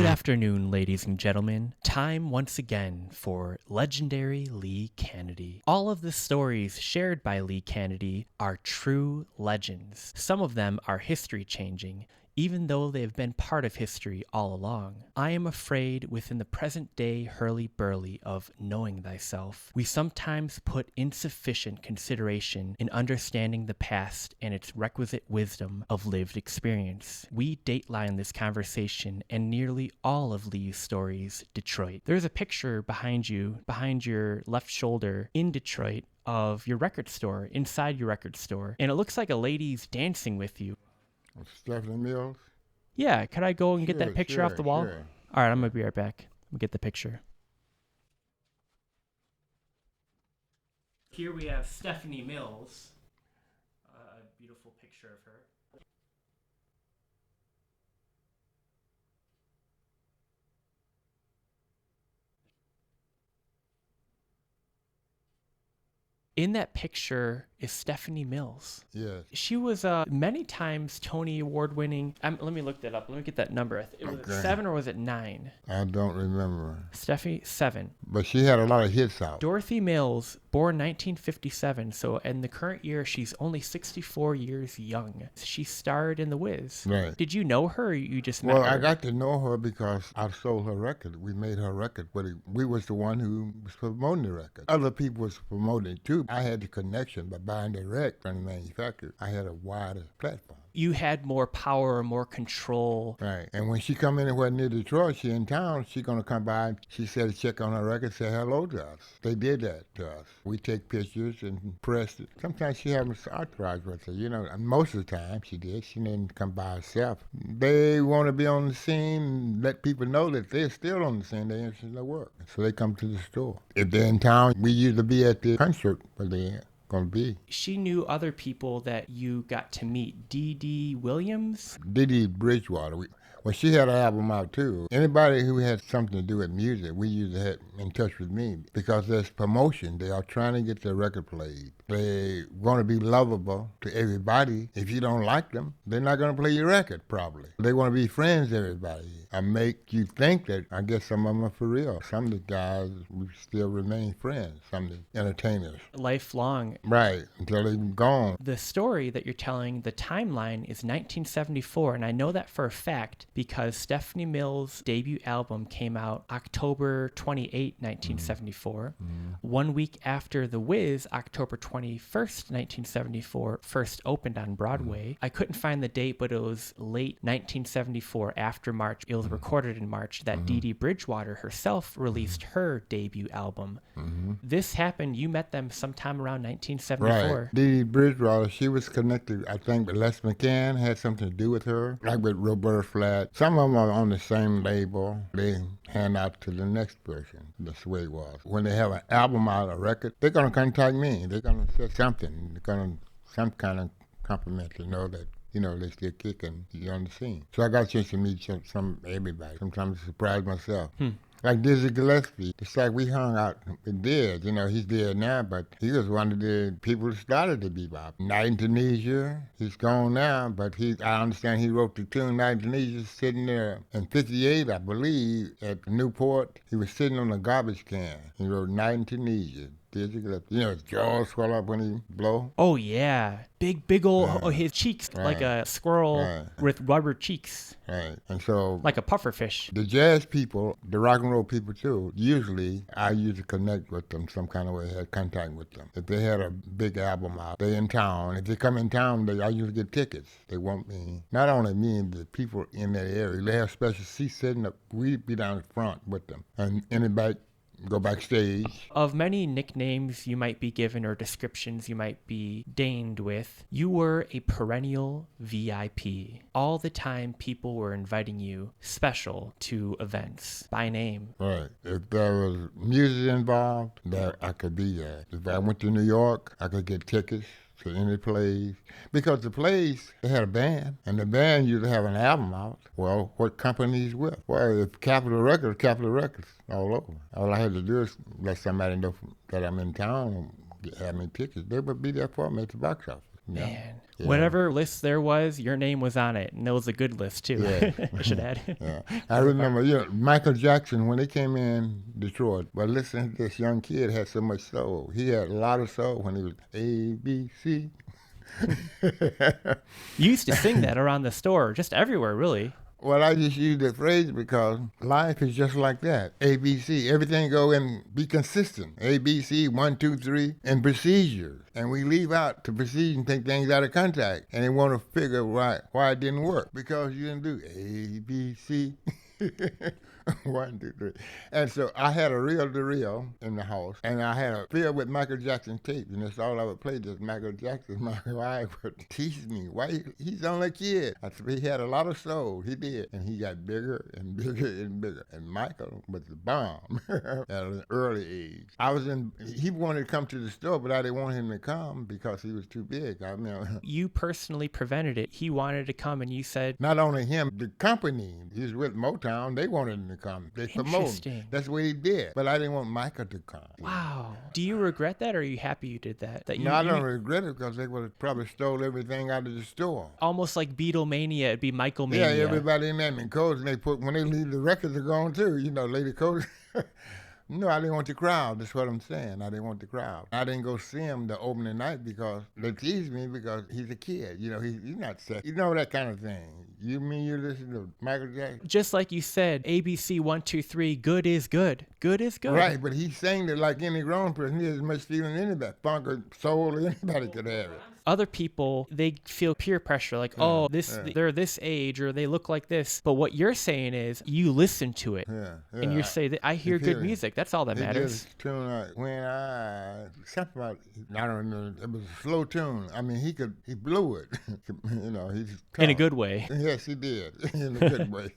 afternoon, ladies and gentlemen. Time once again for legendary Lee Canady. All of the stories shared by Lee Canady are true legends. Some of them are history-changing, even though they have been part of history all along. I am afraid within the present-day hurly-burly of knowing thyself, we sometimes put insufficient consideration in understanding the past and its requisite wisdom of lived experience. We dateline this conversation and nearly all of Lee's stories, Detroit. There's a picture behind you, behind your left shoulder, in Detroit, of your record store, inside your record store, and it looks like a lady's dancing with you. Stephanie Mills? Yeah, could I go and get that picture off the wall? Sure. All right, I'm going to be right back. We'll get the picture. Here we have Stephanie Mills. A beautiful picture of her. In that picture is Stephanie Mills. Yes. She was many times Tony Award winning. Let me look that up. Let me get that number. Was it 7 or was it 9? I don't remember. Stephanie, 7. But she had a lot of hits out. Dorothy Mills, born 1957. So in the current year, she's only 64 years young. She starred in The Wiz. Right. Did you know her or you just met Well, her? I got to know her because I sold her record. We made her record, but we was the one who was promoting the record. Other people was promoting it too. I had the connection by buying direct from the manufacturer. I had a wider platform. You had more power, more control. Right. And when she come anywhere near Detroit, she in town, she going to come by. She said to check on her record, say hello to us. They did that to us. We take pictures and press it. Sometimes she had us authorized with her, and most of the time she did. She didn't come by herself. They want to be on the scene and let people know that they're still on the scene. They're interested in their work. So they come to the store. If they're in town, we usually be at the concert where they're going to be. She knew other people that you got to meet. Dee Dee Williams? Dee Dee Bridgewater. Well, she had an album out too. Anybody who had something to do with music, we usually had in touch with me because there's promotion. They are trying to get their record played. They want to be lovable to everybody. If you don't like them, they're not going to play your record probably. They want to be friends with everybody and make you think that, I guess some of them are for real. Some of the guys, we still remain friends. Some of the entertainers. Lifelong. Right, until they're gone. The story that you're telling, the timeline is 1974, and I know that for a fact because Stephanie Mills' debut album came out October 28, 1974. Mm-hmm. 1 week after The Wiz, October 21st, 1974, first opened on Broadway. I couldn't find the date, but it was late 1974, after March. It was recorded in March that Dee Dee Bridgewater herself released her debut album. This happened, you met them sometime around 1974. Right. Dee Dee Bridgewater, she was connected, I think, with Les McCann, had something to do with her, like with Roberta Flack. Some of them are on the same label. They hand out to the next person. That's the way it was. When they have an album out, a record, they're going to contact me. They're going to say something. They're going to, some kind of compliment to know that, they're still kicking, you're on the scene. So I got a chance to meet some everybody. Sometimes I surprise myself. Like Dizzy Gillespie, it's like we hung out with Diz. He's dead now, but he was one of the people who started the bebop. Night in Tunisia, he's gone now, but I understand he wrote the tune Night in Tunisia sitting there in 58, I believe, at Newport. He was sitting on a garbage can. He wrote Night in Tunisia. Dizzy Gillespie. His jaws swell up when he blow. Oh, yeah. Big old, his cheeks like a squirrel with rubber cheeks. Right. And so, like a puffer fish. The jazz people, the rock and roll people too, I used to connect with them some kind of way, had contact with them. If they had a big album out, they in town. If they come in town, I usually get tickets. They want me, not only me, the people in that area. They have special seats sitting up. We'd be down the front with them. And anybody go backstage. Of many nicknames you might be given or descriptions you might be deigned with, you were a perennial VIP. All the time people were inviting you special to events by name. Right. If there was music involved, that I could be there. If I went to New York, I could get tickets to any plays. Because the plays, they had a band, and the band usually have an album out. Well, what company is with? Well, if Capitol Records, all over. All I had to do is let somebody know that I'm in town and have me tickets. They would be there for me at the box office. Yeah. Man, Yeah. whatever list there was, your name was on it, and it was a good list too. Yeah. I should add. Yeah. I remember, Michael Jackson, when they came in Detroit, but listen, this young kid had so much soul. He had a lot of soul when he was ABC. You used to sing that around the store, just everywhere, really. Well, I just use the phrase because life is just like that. ABC, everything go and be consistent. ABC, 1, 2, 3, and procedures. And we leave out the procedure and take things out of context. And they want to figure why it didn't work. Because you didn't do ABC. 1, 2, 3. And so I had a reel-to-reel in the house, and I had a field with Michael Jackson tapes, and that's all I would play, just Michael Jackson. My wife would tease me, why he's only a kid. I said, he had a lot of soul, he did, and he got bigger and bigger and bigger. And Michael was the bomb at an early age. He wanted to come to the store, but I didn't want him to come because he was too big. I mean, You personally prevented it. He wanted to come, and you said, not only him, the company, he was with Motown, they wanted him to come. They promoted Interesting. him. That's what he did. But I didn't want Michael to come. wow. Do you regret that, or are you happy you did that? No, I don't regret it because they would have probably stole everything out of the store. Almost like Beatlemania, it'd be Michael Yeah, Mania. everybody in that and codes, and they put, when they leave, the records are gone too. Lady codes. No, I didn't want the crowd. That's what I'm saying. I didn't want the crowd. I didn't go see him the opening night because they teased me because he's a kid. He's not sick. That kind of thing. You mean you listen to Michael Jackson? Just like you said, ABC 1, 2, 3, good is good. Good is good. Right, but he sang it like any grown person. He has as much feeling as anybody. Funk or soul, anybody could have it. Other people, they feel peer pressure, like, they're this age or they look like this. But what you're saying is you listen to it. Yeah. And you say that I hear good music. That's all that It matters. just tune out something about, I don't know, it was a slow tune. I mean, he blew it. He's In a good way. Yes, he did, in a good way.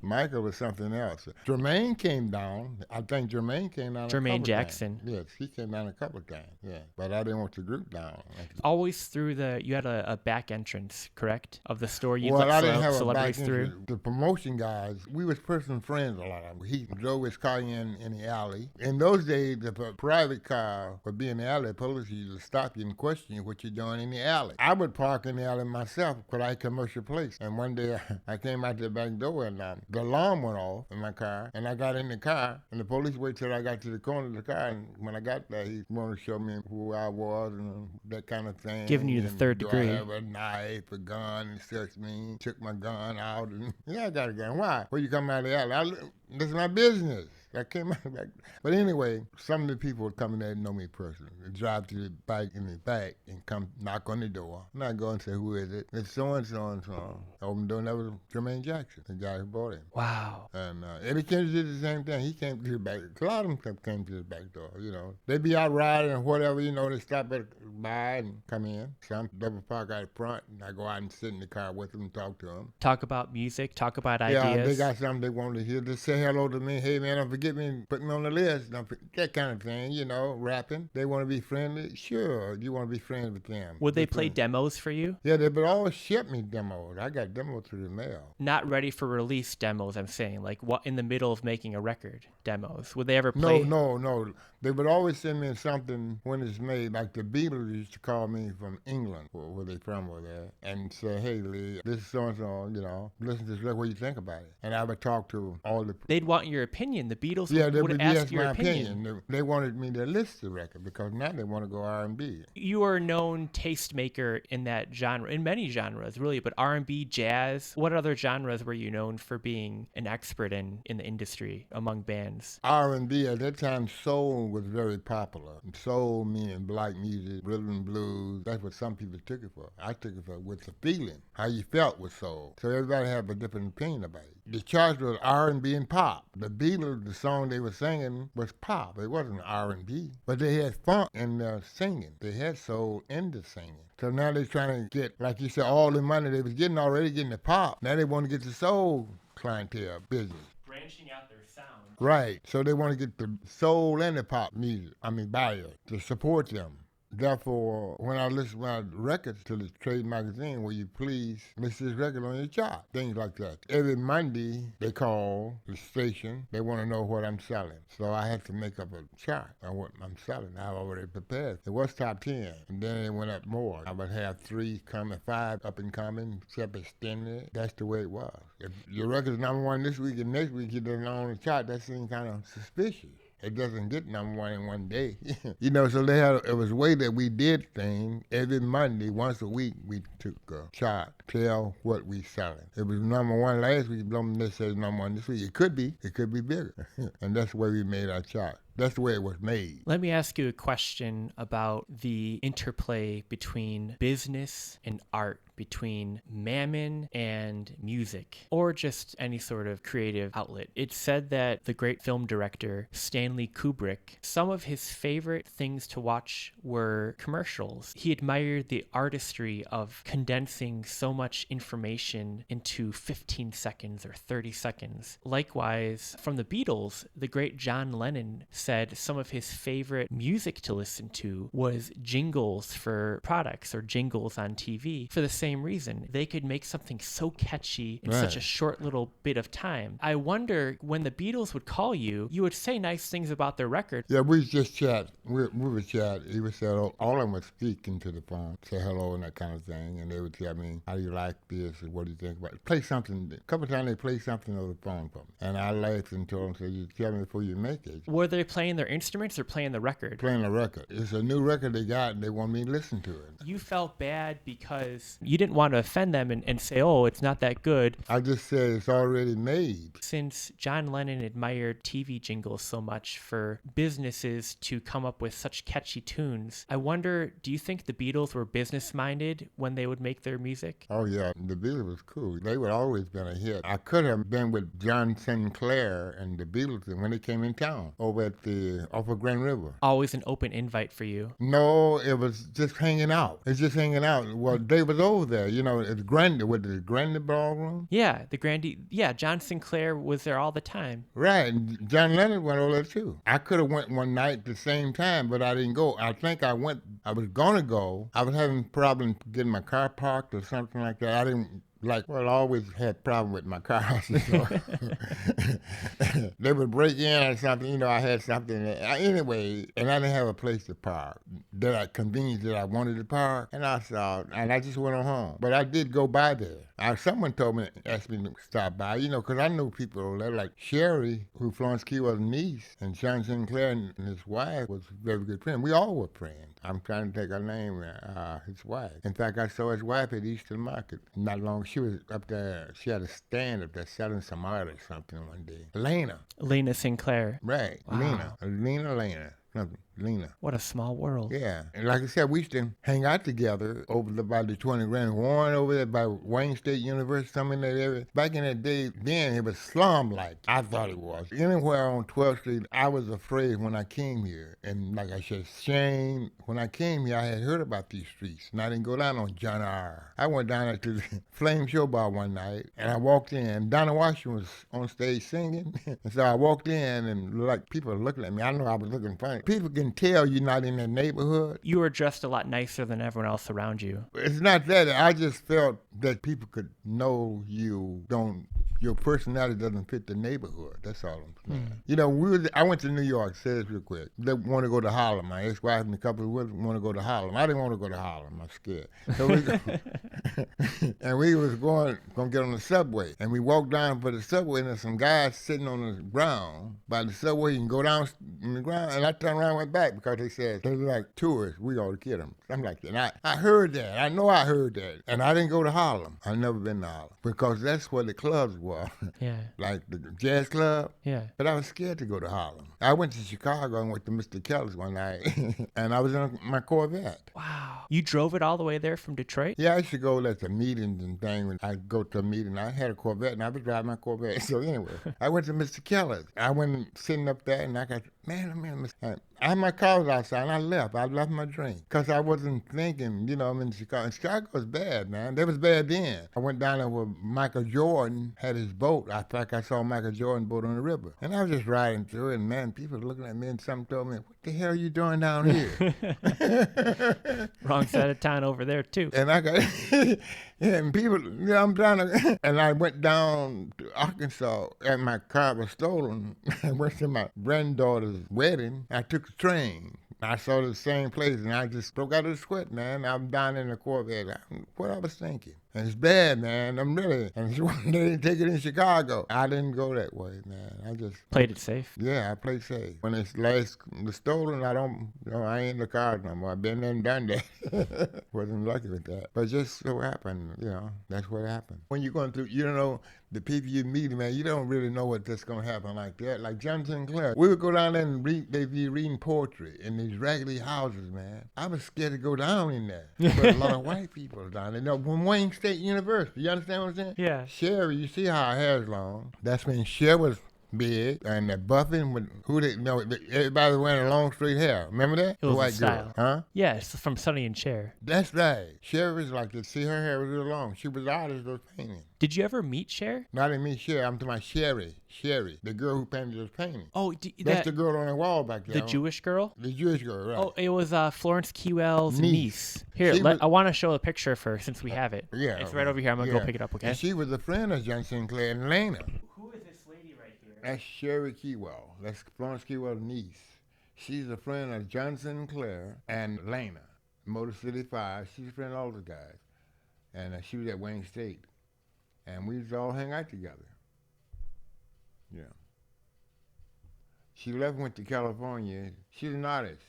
Michael was something else. Jermaine came down. I think Jermaine came down. Jermaine Jackson. Times. Yes, he came down a couple of times. Yeah, but I didn't want the group down. Always through you had a back entrance, correct, of the store. You Well, let I didn't have a celebrities back through. entrance. The promotion guys, we was personal friends a lot of them. He drove his car in the alley. In those days, if a private car would be in the alley, the police used to stop you and question you what you're doing in the alley. I would park in the alley myself because I had commercial place. And one day I came out the back door and the alarm went off in my car, and I got in the car, and the police waited till I got to the corner of the car, and when I got there, he wanted to show me who I was and that kind of thing. Giving you the third degree. Do I have a knife, a gun, and searched me, took my gun out, and I got a gun. Why? Well, you come out of the alley. This is my business. I came out back. But anyway, some of the people would come in there and know me personally. They drive to the bike in the back and come knock on the door. And I go and say, who is it? It's so-and-so and so. I opened the door and that was Jermaine Jackson, the guy who bought him. Wow. And Eddie Kennedy did the same thing. He came to the back. A lot of them came to the back door, They'd be out riding or whatever, they stop at by and come in. Some double park out front, and I go out and sit in the car with them and talk to them. Talk about music, talk about ideas. Yeah, they got something they wanted to hear. Just say hello to me. Hey, man, don't forget me. Put me on the list. That kind of thing, rapping. They want to be friendly. Sure, you want to be friends with them. Would they play demos for you? Yeah, they would always ship me demos. I got demos through the mail. Not ready for release demos, I'm saying. Like what in the middle of making a record demos. Would they ever play? No. They would always send me something when it's made. Like the Beatles used to call me from England, where they from over there, and say, hey, Lee, this is so-and-so, listen to this, what you think about it. And I would talk to all the... They'd want your opinion. The Beatles would ask ask your my opinion. They wanted me to list the record because now they want to go R&B. You are a known tastemaker in that genre, in many genres, really, but R&B, jazz. What other genres were you known for being an expert in the industry among bands? R&B, at that time, soul was very popular. Soul meaning black music, rhythm and blues. That's what some people took it for. I took it for with the feeling, how you felt with soul. So everybody had a different opinion about it. The charts was R&B and pop. The Beatles, the song they were singing was pop. It wasn't R&B. But they had funk in their singing. They had soul in the singing. So now they're trying to get, like you said, all the money they was already getting the pop. Now they want to get the soul clientele business. Branching out their sound. Right. So they want to get the soul and the pop music, buyer, to support them. therefore, when I listen to my records to the trade magazine, will you please list this record on your chart? Things like that. Every Monday, they call the station. They want to know what I'm selling. So I had to make up a chart on what I'm selling. I already prepared. It was top 10, and then it went up more. I would have 3 coming, 5 up and coming, 7 extended. That's the way it was. If your record's number 1 this week and next week you don't on the chart, that seems kind of suspicious. It doesn't get number 1 in one day. So it was a way that we did things. Every Monday, once a week, we took a chart, tell what we selling. It was number 1 last week, don't necessarily number 1 this week. It could be bigger. And that's the way we made our chart. That's the way it was made. Let me ask you a question about the interplay between business and art, between mammon and music, or just any sort of creative outlet. It's said that the great film director Stanley Kubrick, some of his favorite things to watch were commercials. He admired the artistry of condensing so much information into 15 seconds or 30 seconds. Likewise, from the Beatles, the great John Lennon said some of his favorite music to listen to was jingles for products or jingles on TV for the same reason. They could make something so catchy in such a short little bit of time. I wonder, when the Beatles would call you, you would say nice things about their record. Yeah, we just chat. We would chat. He would say, all of them would speak into the phone, say hello and that kind of thing, and they would tell me, how do you like this, and what do you think about it? Play something. A couple of times they play something over the phone for me. And I laughed and told them, so you tell me before you make it. Were they playing their instruments or playing the record? Playing the record. It's a new record they got, and they want me to listen to it. You felt bad because you didn't want to offend them and say, oh, it's not that good. I just said it's already made. Since John Lennon admired TV jingles so much for businesses to come up with such catchy tunes, I wonder, do you think the Beatles were business-minded when they would make their music? Oh, yeah. The Beatles was cool. They would always been a hit. I could have been with John Sinclair and the Beatles when they came in town over at off of Grand River. Always an open invite for you. No, it was just hanging out. It's just hanging out. Well, they was over there, it's Grande, with the Grande Ballroom. Yeah, the Grande. Yeah, John Sinclair was there all the time. Right, and John Lennon went over there too. I could have went one night at the same time, but I didn't go. I think I went. I was gonna go. I was having problems getting my car parked or something like that. I didn't. I always had problem with my cars. So they would break in or something. I had something. Anyway, and I didn't have a place to park. Convenient that I wanted to park. And I just went on home. But I did go by there. Someone asked me to stop by, because I knew people over there, like Sherry, who Florence Key was niece, and John Sinclair and his wife was very good friends. We all were friends. I'm trying to take her name, his wife. In fact, I saw his wife at Eastern Market not long. She was up there. She had a stand up there selling some art or something one day. Lena Sinclair. Right. Wow. Lena. Lena. What a small world. Yeah. And like I said, we used to hang out together over by the 20 Grand Warren over there by Wayne State University, some in that area. Back in that day, then it was slum-like. I thought it was. Anywhere on 12th Street, I was afraid when I came here. And like I said, shame. When I came here, I had heard about these streets. And I didn't go down on John R. I went down to the Flame Show Bar one night, and I walked in. Donna Washington was on stage singing. And so I walked in, and people were looking at me. I know I was looking funny. People can tell you're not in that neighborhood. You were dressed a lot nicer than everyone else around you. It's not that. I just felt that people could know your personality doesn't fit the neighborhood. That's all I'm saying. I went to New York, say this real quick. They want to go to Harlem. My ex-wife and a couple of women want to go to Harlem. I didn't want to go to Harlem. I was scared. So and we was going to get on the subway. And we walked down for the subway, and there's some guys sitting on the ground by the subway. You can go down in the ground. And I turned around and went back because they said, they're like tourists. We ought to get them. I'm like that. And I heard that. I know I heard that. And I didn't go to Harlem. I've never been to Harlem because that's where the clubs were. Yeah. Like the jazz club. Yeah. But I was scared to go to Harlem. I went to Chicago and went to Mr. Kelly's one night. And I was in my Corvette. Wow. You drove it all the way there from Detroit? Yeah, I used to go to meetings and things. When I go to a meeting, I had a Corvette and I was driving my Corvette. So anyway, I went to Mr. Kelly's. I went sitting up there and I got, man, I had my car was outside, and I left. I left my drink because I wasn't thinking, I'm in Chicago. And Chicago was bad, man. It was bad then. I went down there where Michael Jordan had his boat. I think I saw Michael Jordan boat on the river. And I was just riding through it, and man, people were looking at me, and some told me, what the hell are you doing down here? Wrong side of town over there, too. And I got, and people, I'm trying to, and I went down to Arkansas, and my car was stolen. I went to my granddaughter's wedding. I took the train. I saw the same place, and I just broke out of the sweat, man. I'm down in the Corvette. What I was thinking. And it's bad, man. I'm really, and they didn't take it in Chicago. I didn't go that way, man. I just Played it safe. Yeah, I played safe. When it's stolen, I don't, I ain't in the car no more. I've been there and done that. Wasn't lucky with that. But just so happened, that's what happened. When you're going through, the people you meet, man, you don't really know what that's going to happen like that. Like John Sinclair, we would go down there and they'd be reading poetry in these raggedy houses, man. I was scared to go down in there. But a lot of white people down there. From Wayne State University, you understand what I'm saying? Yeah. Sherry, you see how her hair's long. That's when Sherry was big, and the buffing with everybody wearing long straight hair. Remember that? It was white a style. girl, huh? Yeah, it's from Sonny and Cher. That's right. Sherry was like this. See, her hair was real long. She was the artist of painting. Did you ever meet Cher? Not even me, Sherry. I'm talking about Sherry, the girl who painted those paintings. Oh, that's the girl on the wall back there. The Jewish girl? The Jewish girl, right. Oh, it was Florence Kewell's niece. Here, I want to show a picture of her since we have it. Yeah. It's right over here. I'm going to go pick it up, okay? And she was a friend of John Sinclair and Lena. Who is this lady right here? That's Sherry Kewell. That's Florence Kewell's niece. She's a friend of John Sinclair and Lena, Motor City 5. She's a friend of all the guys. And she was at Wayne State. And we used to all hang out together. Yeah. She left and went to California. She's an artist.